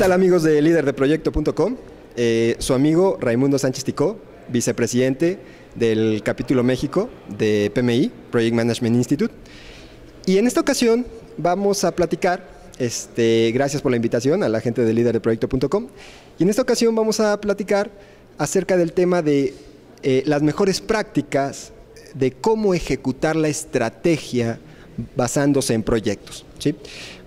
tal, amigos de líderdeproyecto.com? Su amigo Raimundo Sánchez Ticó, vicepresidente del capítulo México de PMI, Project Management Institute. Y en esta ocasión vamos a platicar, gracias por la invitación a la gente de líderdeproyecto.com, y en esta ocasión vamos a platicar acerca del tema de las mejores prácticas de cómo ejecutar la estrategia basándose en proyectos, ¿sí?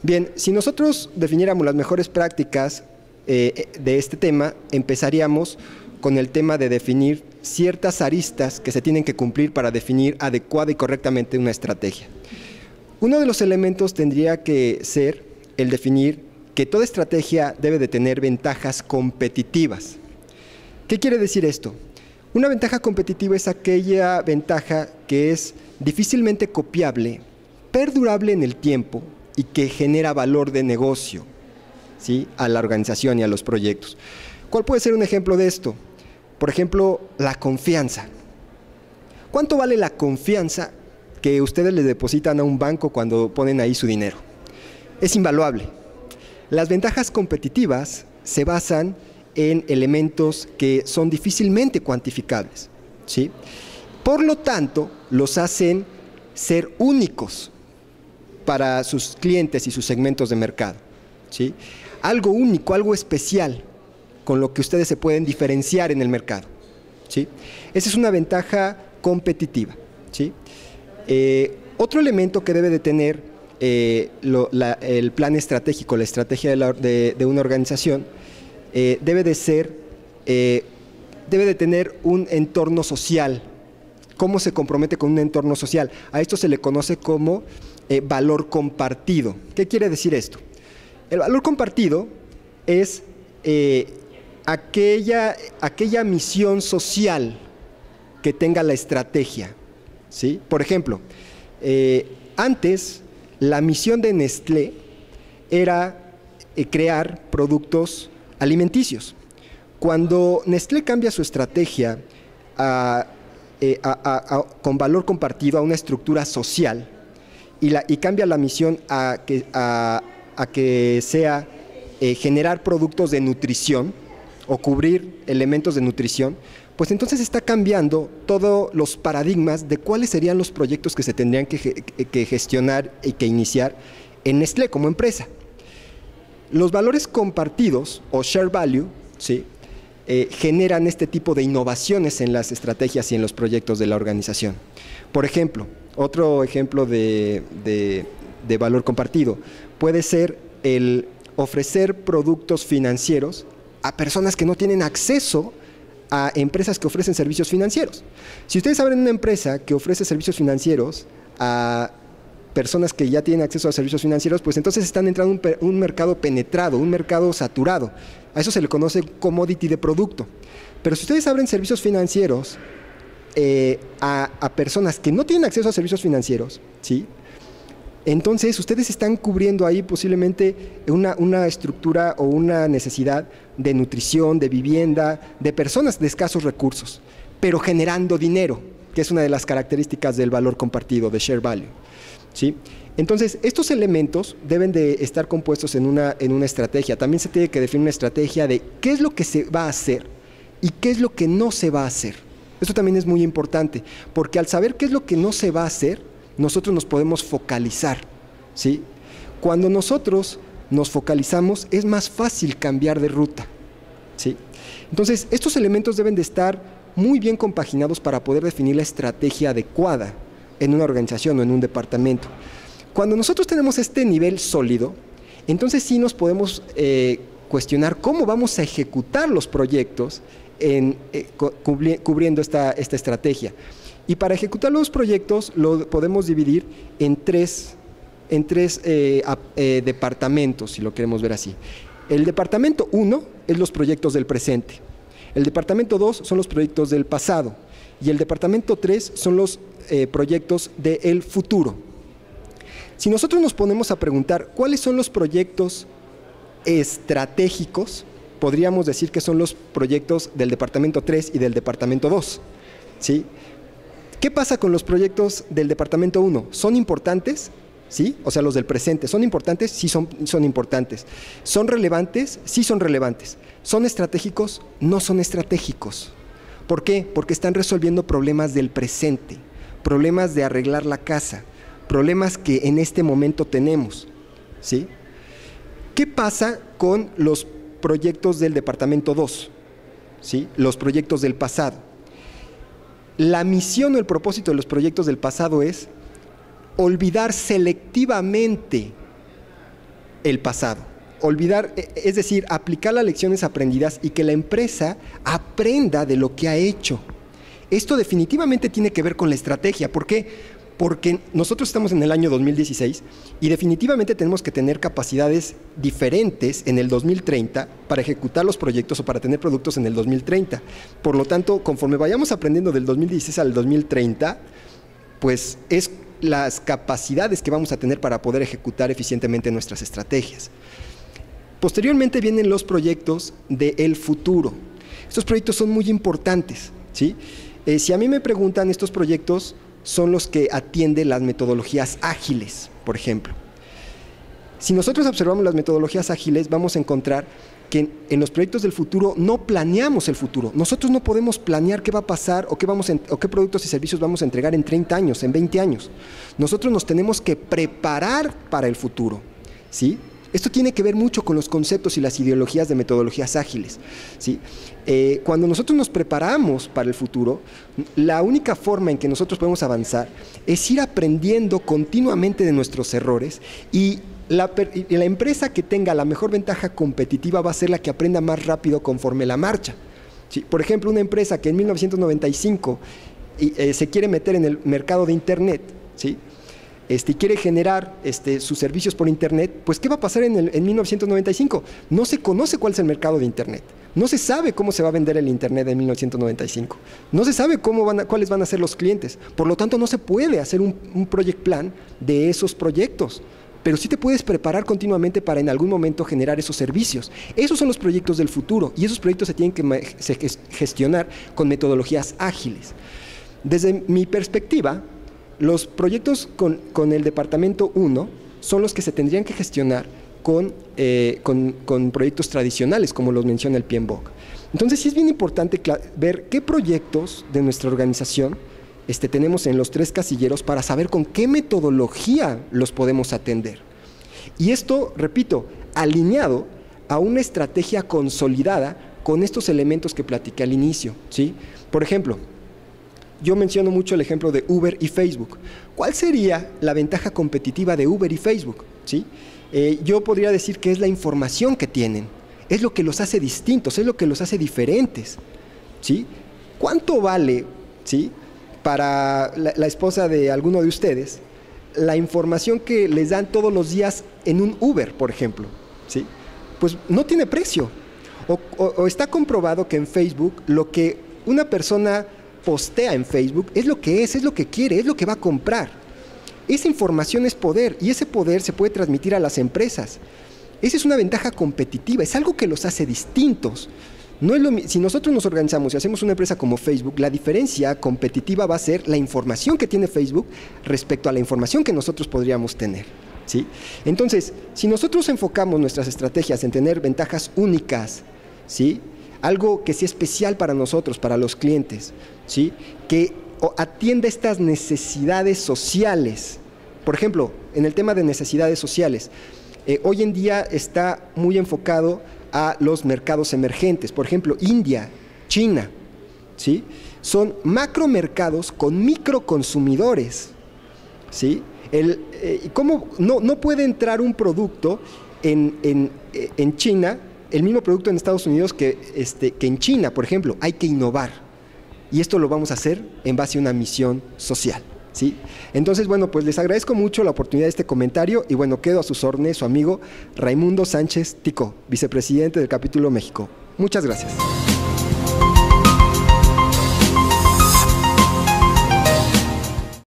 Bien, si nosotros definiéramos las mejores prácticas de este tema, empezaríamos con el tema de definir ciertas aristas que se tienen que cumplir para definir adecuada y correctamente una estrategia. Uno de los elementos tendría que ser el definir que toda estrategia debe de tener ventajas competitivas. ¿Qué quiere decir esto? Una ventaja competitiva es aquella ventaja que es difícilmente copiable, perdurable en el tiempo y que genera valor de negocio, ¿sí?, a la organización y a los proyectos. ¿Cuál puede ser un ejemplo de esto? Por ejemplo, la confianza. ¿Cuánto vale la confianza que ustedes le depositan a un banco cuando ponen ahí su dinero? Es invaluable. Las ventajas competitivas se basan en elementos que son difícilmente cuantificables, ¿sí? Por lo tanto, los hacen ser únicos para sus clientes y sus segmentos de mercado, ¿sí? Algo único, algo especial, con lo que ustedes se pueden diferenciar en el mercado, ¿sí? Esa es una ventaja competitiva, ¿sí? Otro elemento que debe de tener el plan estratégico, la estrategia de una organización, debe de tener un entorno social. ¿Cómo se compromete con un entorno social? A esto se le conoce como valor compartido. ¿Qué quiere decir esto? El valor compartido es aquella misión social que tenga la estrategia, ¿sí? Por ejemplo, antes la misión de Nestlé era crear productos alimenticios. Cuando Nestlé cambia su estrategia con valor compartido a una estructura social y cambia la misión a que sea generar productos de nutrición o cubrir elementos de nutrición, pues entonces está cambiando todos los paradigmas de cuáles serían los proyectos que se tendrían que gestionar y que iniciar en Nestlé como empresa. Los valores compartidos o share value, ¿sí?, generan este tipo de innovaciones en las estrategias y en los proyectos de la organización. Por ejemplo, otro ejemplo de valor compartido puede ser el ofrecer productos financieros a personas que no tienen acceso a empresas que ofrecen servicios financieros. Si ustedes abren una empresa que ofrece servicios financieros a personas que ya tienen acceso a servicios financieros, pues entonces están entrando en un mercado penetrado, un mercado saturado. A eso se le conoce commodity de producto. Pero si ustedes abren servicios financieros a personas que no tienen acceso a servicios financieros, ¿sí?, entonces ustedes están cubriendo ahí posiblemente una estructura o una necesidad de nutrición, de vivienda, de personas de escasos recursos, pero generando dinero, que es una de las características del valor compartido, de share value, ¿sí? Entonces, estos elementos deben de estar compuestos en una estrategia. También se tiene que definir una estrategia de qué es lo que se va a hacer y qué es lo que no se va a hacer. Esto también es muy importante, porque al saber qué es lo que no se va a hacer, nosotros nos podemos focalizar, ¿sí? Cuando nosotros nos focalizamos, es más fácil cambiar de ruta, ¿sí? Entonces, estos elementos deben de estar muy bien compaginados para poder definir la estrategia adecuada en una organización o en un departamento. Cuando nosotros tenemos este nivel sólido, entonces sí nos podemos cuestionar cómo vamos a ejecutar los proyectos cubriendo esta estrategia. Y para ejecutar los proyectos lo podemos dividir en tres departamentos, si lo queremos ver así. El departamento 1 es los proyectos del presente. El departamento 2 son los proyectos del pasado. Y el departamento 3 son los proyectos del futuro. Si nosotros nos ponemos a preguntar cuáles son los proyectos estratégicos, podríamos decir que son los proyectos del departamento 3 y del departamento 2, ¿sí? ¿Qué pasa con los proyectos del departamento 1? ¿Son importantes? ¿sí? O sea, los del presente. ¿Son importantes? Sí, son importantes. ¿Son relevantes? Sí, son relevantes. ¿Son estratégicos? No son estratégicos. ¿Por qué? Porque están resolviendo problemas del presente, problemas de arreglar la casa, problemas que en este momento tenemos, ¿sí? ¿Qué pasa con los proyectos del Departamento 2? ¿Sí? Los proyectos del pasado. La misión o el propósito de los proyectos del pasado es olvidar selectivamente el pasado. Olvidar, es decir, aplicar las lecciones aprendidas y que la empresa aprenda de lo que ha hecho. Esto definitivamente tiene que ver con la estrategia. ¿Por qué? Porque nosotros estamos en el año 2016 y definitivamente tenemos que tener capacidades diferentes en el 2030 para ejecutar los proyectos o para tener productos en el 2030. Por lo tanto, conforme vayamos aprendiendo del 2016 al 2030, pues es las capacidades que vamos a tener para poder ejecutar eficientemente nuestras estrategias. Posteriormente vienen los proyectos del futuro. Estos proyectos son muy importantes, ¿sí? Si a mí me preguntan, estos proyectos son los que atienden las metodologías ágiles, por ejemplo. Si nosotros observamos las metodologías ágiles, vamos a encontrar que en los proyectos del futuro no planeamos el futuro. Nosotros no podemos planear qué va a pasar o qué productos y servicios vamos a entregar en 30 años, en 20 años. Nosotros nos tenemos que preparar para el futuro, ¿sí? Esto tiene que ver mucho con los conceptos y las ideologías de metodologías ágiles, ¿sí? Cuando nosotros nos preparamos para el futuro, la única forma en que nosotros podemos avanzar es ir aprendiendo continuamente de nuestros errores y la empresa que tenga la mejor ventaja competitiva va a ser la que aprenda más rápido conforme la marcha, ¿sí? Por ejemplo, una empresa que en 1995 se quiere meter en el mercado de Internet, ¿sí? Y quiere generar sus servicios por Internet, pues ¿qué va a pasar en 1995? No se conoce cuál es el mercado de Internet. No se sabe cómo se va a vender el Internet en 1995. No se sabe cuáles van a ser los clientes. Por lo tanto, no se puede hacer un project plan de esos proyectos. Pero sí te puedes preparar continuamente para en algún momento generar esos servicios. Esos son los proyectos del futuro y esos proyectos se tienen que gestionar con metodologías ágiles. Desde mi perspectiva, los proyectos con el Departamento 1 son los que se tendrían que gestionar con proyectos tradicionales, como los menciona el PMBOK. Entonces, sí es bien importante ver qué proyectos de nuestra organización tenemos en los 3 casilleros para saber con qué metodología los podemos atender. Y esto, repito, alineado a una estrategia consolidada con estos elementos que platiqué al inicio, ¿sí? Por ejemplo, yo menciono mucho el ejemplo de Uber y Facebook. ¿Cuál sería la ventaja competitiva de Uber y Facebook? ¿Sí? Yo podría decir que es la información que tienen, es lo que los hace distintos, es lo que los hace diferentes, ¿sí? ¿Cuánto vale, ¿sí?, para la esposa de alguno de ustedes la información que les dan todos los días en un Uber, por ejemplo? ¿Sí? Pues no tiene precio. O está comprobado que en Facebook lo que una persona postea en Facebook es lo que quiere, es lo que va a comprar. Esa información es poder y ese poder se puede transmitir a las empresas. Esa es una ventaja competitiva, es algo que los hace distintos. No es si nosotros nos organizamos y hacemos una empresa como Facebook, la diferencia competitiva va a ser la información que tiene Facebook respecto a la información que nosotros podríamos tener, ¿sí? Entonces, si nosotros enfocamos nuestras estrategias en tener ventajas únicas, ¿sí?, algo que sea especial para nosotros, para los clientes, ¿sí?, que atienda estas necesidades sociales. Por ejemplo, en el tema de necesidades sociales, hoy en día está muy enfocado a los mercados emergentes. Por ejemplo, India, China, ¿sí?, son macromercados con microconsumidores, ¿sí? ¿Cómo no puede entrar un producto en China, el mismo producto en Estados Unidos que en China, por ejemplo? Hay que innovar. Y esto lo vamos a hacer en base a una misión social, ¿sí? Entonces, bueno, pues les agradezco mucho la oportunidad de este comentario y bueno, quedo a sus órdenes, su amigo Raimundo Sánchez Ticó, vicepresidente del Capítulo México. Muchas gracias.